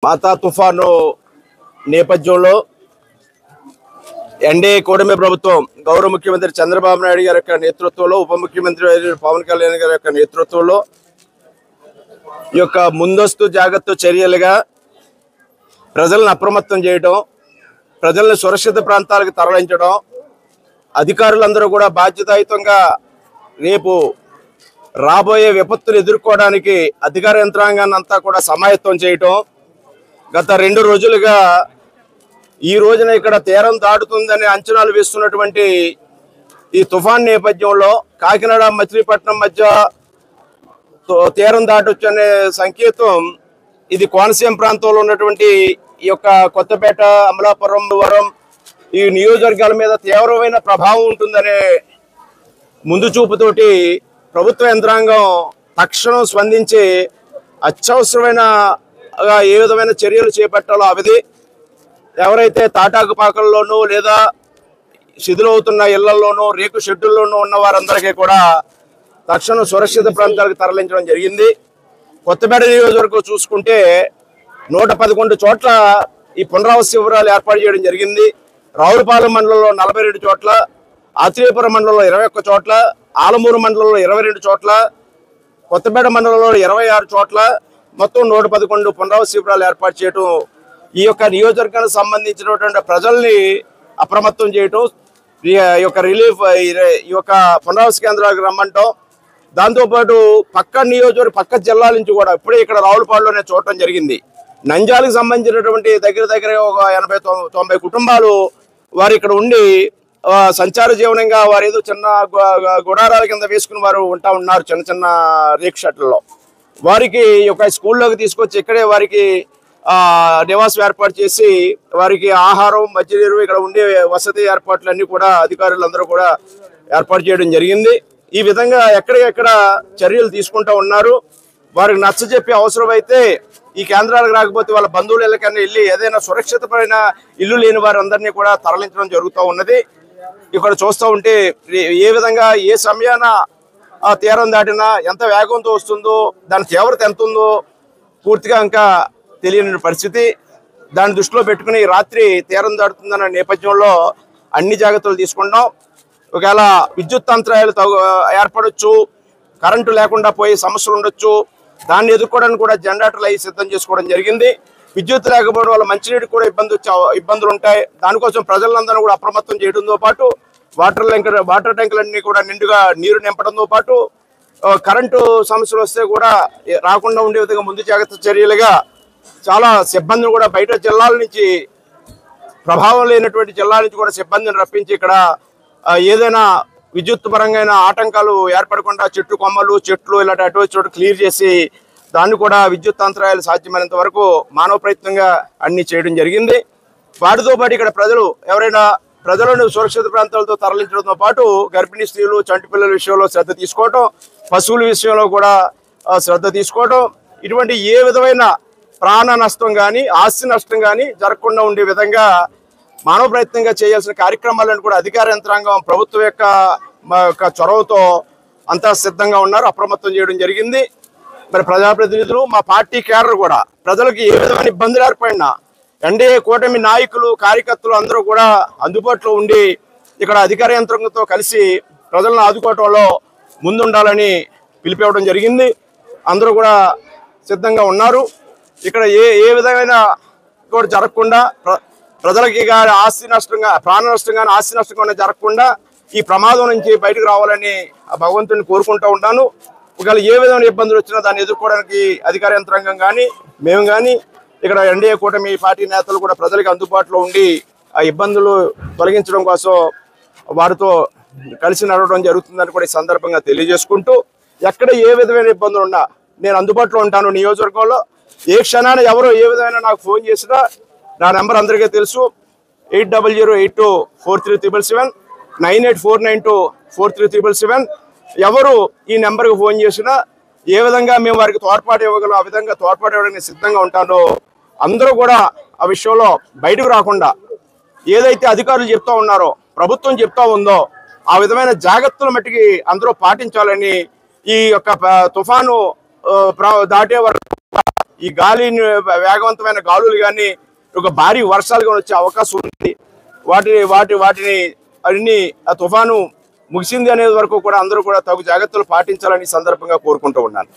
మాతా తుఫాను నేపథ్యంలో ఎన్డీఏ కూటమి ప్రభుత్వం గౌరవ ముఖ్యమంత్రి చంద్రబాబు నాయుడు గారి యొక్క నేతృత్వంలో, ఉప ముఖ్యమంత్రి పవన్ కళ్యాణ్ గారి యొక్క నేతృత్వంలో ఈ యొక్క ముందస్తు జాగ్రత్త చర్యలుగా ప్రజలను అప్రమత్తం చేయడం, ప్రజలను సురక్షిత ప్రాంతాలకు తరలించడం, అధికారులందరూ కూడా బాధ్యతాయుతంగా రేపు రాబోయే విపత్తులు ఎదుర్కోవడానికి అధికార యంత్రాంగాన్ని అంతా కూడా సమాయత్తం చేయటం. గత 2 రోజులుగా ఈ రోజున ఇక్కడ తీరం దాటుతుందని అంచనాలు వేస్తున్నటువంటి ఈ తుఫాన్ నేపథ్యంలో కాకినాడ మచిలీపట్నం మధ్య తీరం దాటొచ్చనే సంకేతం ఇది కోనసీమ ప్రాంతంలో ఉన్నటువంటి ఈ యొక్క కొత్తపేట, అమలాపురం, వరం ఈ నియోజకవర్గాల మీద తీవ్రమైన ప్రభావం ఉంటుందనే ముందు చూపుతోటి ప్రభుత్వ యంత్రాంగం తక్షణం స్పందించి అత్యవసరమైన ఏ విధమైన చర్యలు చేపట్టాలో అవధి ఎవరైతే తాటాకు పాకల్లోనూ లేదా శిథిలవుతున్న ఇళ్లలోనూ రేకు షెడ్డుల్లోనూ ఉన్న వారందరికీ కూడా తక్షణం సురక్షిత ప్రాంతాలకు తరలించడం జరిగింది. కొత్తపేట నియోజకవర్గం చూసుకుంటే 111 చోట్ల ఈ పునరావాస శిబిరాలు ఏర్పాటు చేయడం జరిగింది. రావులపాలెం మండలంలో 42 చోట్ల, ఆత్రేయపురం మండలంలో 21 చోట్ల, ఆలమూరు మండలంలో 22 చోట్ల, కొత్తపేట మండలంలో 26 చోట్ల మొత్తం 111 పునరావాస శిబిరాలు ఏర్పాటు చేయడం, ఈ యొక్క నియోజకవర్గానికి సంబంధించినటువంటి ప్రజల్ని అప్రమత్తం చేయటం, ఈ యొక్క రిలీఫ్ ఈ యొక్క పునరావాస కేంద్రాలకు రమ్మంటాం. దాంతోపాటు పక్క జిల్లాల నుంచి కూడా ఇప్పుడే ఇక్కడ రావులపాడులోనే చూడటం జరిగింది. నంద్యాలకు సంబంధించినటువంటి దగ్గర ఒక 80-90 కుటుంబాలు వారు ఇక్కడ ఉండి సంచార జీవనంగా వారు ఏదో చిన్న గుడారాల కింద వేసుకుని వారు ఉన్నారు చిన్న రేక్ షెడ్లలో. వారికి ఒక స్కూల్లోకి తీసుకొచ్చి ఇక్కడే వారికి నివాసం ఏర్పాటు చేసి వారికి ఆహారం, మంచినీరు, ఇక్కడ ఉండే వసతి ఏర్పాట్లన్నీ కూడా అధికారులందరూ కూడా ఏర్పాటు చేయడం జరిగింది. ఈ విధంగా ఎక్కడికెక్కడ చర్యలు తీసుకుంటూ ఉన్నారు. వారికి నచ్చజెప్పి అవసరమైతే ఈ కేంద్రాలకు రాకపోతే వాళ్ళ బంధువుల ఇళ్ళకన్నా వెళ్ళి ఏదైనా సురక్షితమైన ఇల్లు లేని వారందరినీ కూడా తరలించడం జరుగుతూ ఉన్నది. ఇక్కడ చూస్తూ ఉంటే ఏ విధంగా ఏ సమయాన తీరం దాటినా ఎంత వేగంతో వస్తుందో, దాని తీవ్రత ఎంత ఉందో పూర్తిగా ఇంకా తెలియని పరిస్థితి. దాన్ని దృష్టిలో పెట్టుకుని రాత్రి తీరం దాటుతుందన్న నేపథ్యంలో అన్ని జాగ్రత్తలు తీసుకుంటాం. ఒకవేళ విద్యుత్ అంతరాయాలు ఏర్పడవచ్చు, కరెంటు లేకుండా పోయే సమస్యలు ఉండొచ్చు. దాన్ని ఎదుర్కోవడానికి కూడా జనరేటర్లు అవి సిద్ధం చేసుకోవడం జరిగింది. విద్యుత్ లేకపోవడం వల్ల మంచినీటికి కూడా ఇబ్బందులు ఉంటాయి. దానికోసం ప్రజలందరూ కూడా అప్రమత్తం చేయడంతో పాటు వాటర్ ట్యాంకులన్నీ కూడా నిండుగా నీరు నింపడంతో పాటు కరెంటు సమస్యలు వస్తే కూడా రాకుండా ఉండే విధంగా ముందు జాగ్రత్త చర్యలుగా చాలా సిబ్బందిని కూడా బయట జిల్లాల నుంచి, ప్రభావం లేనటువంటి జిల్లాల నుంచి కూడా సిబ్బందిని రప్పించి ఇక్కడ ఏదైనా విద్యుత్ పరంగా ఆటంకాలు ఏర్పడకుండా చెట్లు ఇలాంటి అటువంటి చోటు క్లియర్ చేసి దాన్ని కూడా విద్యుత్ అంతరాయాలు సాధ్యమైనంత వరకు మానవ ప్రయత్నంగా అన్ని చేయడం జరిగింది. వాటితో పాటు ఇక్కడ ప్రజలను సురక్షిత ప్రాంతాలతో తరలించడంతో పాటు గర్భిణీ స్త్రీలు, చంటి పిల్లల విషయంలో శ్రద్ధ తీసుకోవటం, పశువుల విషయంలో కూడా శ్రద్ధ తీసుకోవటం, ఇటువంటి ఏ విధమైన ప్రాణ నష్టం కానీ ఆస్తి నష్టం కానీ జరగకుండా ఉండే విధంగా మానవ ప్రయత్నంగా చేయాల్సిన కార్యక్రమాలను కూడా అధికార యంత్రాంగం ప్రభుత్వం యొక్క చొరవతో అంతా సిద్ధంగా ఉన్నారు, అప్రమత్తం చేయడం జరిగింది. మరి ప్రజాప్రతినిధులు, మా పార్టీ కేడర్ కూడా ప్రజలకు ఏ విధమైన ఇబ్బందులు ఏర్పడినా ఎన్డీఏ కూటమి నాయకులు, కార్యకర్తలు అందరూ కూడా అందుబాటులో ఉండి ఇక్కడ అధికార యంత్రాంగంతో కలిసి ప్రజలను ఆదుకోవటంలో ముందుండాలని పిలిపివ్వడం జరిగింది. అందరూ కూడా సిద్ధంగా ఉన్నారు. ఇక్కడ ఏ విధమైన కూడా జరగకుండా ప్రజలకి ఆస్తి నష్టంగా, ప్రాణ నష్టం కానీ ఆస్తి నష్టం కానీ జరగకుండా ఈ ప్రమాదం నుంచి బయటకు రావాలని భగవంతుని కోరుకుంటూ ఉంటాను. ఒకవేళ ఏ విధమైన ఇబ్బందులు వచ్చినా దాన్ని ఎదుర్కోవడానికి అధికార యంత్రాంగం కానీ మేము కానీ ఇక్కడ ఎన్డీఏ కూటమి పార్టీ నేతలు కూడా ప్రజలకు అందుబాటులో ఉండి ఆ ఇబ్బందులు తొలగించడం కోసం వారితో కలిసి నడవడం జరుగుతుందని కూడా ఈ సందర్భంగా తెలియజేసుకుంటూ, ఎక్కడ ఏ విధమైన ఇబ్బందులు ఉన్నా నేను అందుబాటులో ఉంటాను. నియోజకవర్గంలో ఏ క్షణాన్ని ఎవరు ఏ విధమైన నాకు ఫోన్ చేసినా నా నెంబర్ అందరికీ తెలుసు. 8008243777, 9849243777. ఎవరు ఈ నెంబర్కి ఫోన్ చేసినా ఏ విధంగా మేము వారికి తోడ్పాటు ఇవ్వగలం ఆ విధంగా తోడ్పాటు ఇవ్వడానికి సిద్ధంగా ఉంటానో అందరూ కూడా ఆ విషయంలో బయటకు రాకుండా ఏదైతే అధికారులు చెప్తా ఉన్నారో, ప్రభుత్వం చెప్తా ఉందో ఆ విధమైన జాగ్రత్తలు మట్టికి అందరూ పాటించాలని ఈ యొక్క తుఫాను దాటే వరకు ఈ గాలిని వేగవంతమైన గాలులు కానీ ఒక భారీ వర్షాలు కానీ వచ్చే అవకాశం ఉంది. వాటిని అన్ని ఆ తుఫాను ముగిసింది అనేది వరకు కూడా అందరూ కూడా తగు జాగ్రత్తలు పాటించాలని సందర్భంగా కోరుకుంటూ ఉన్నాను.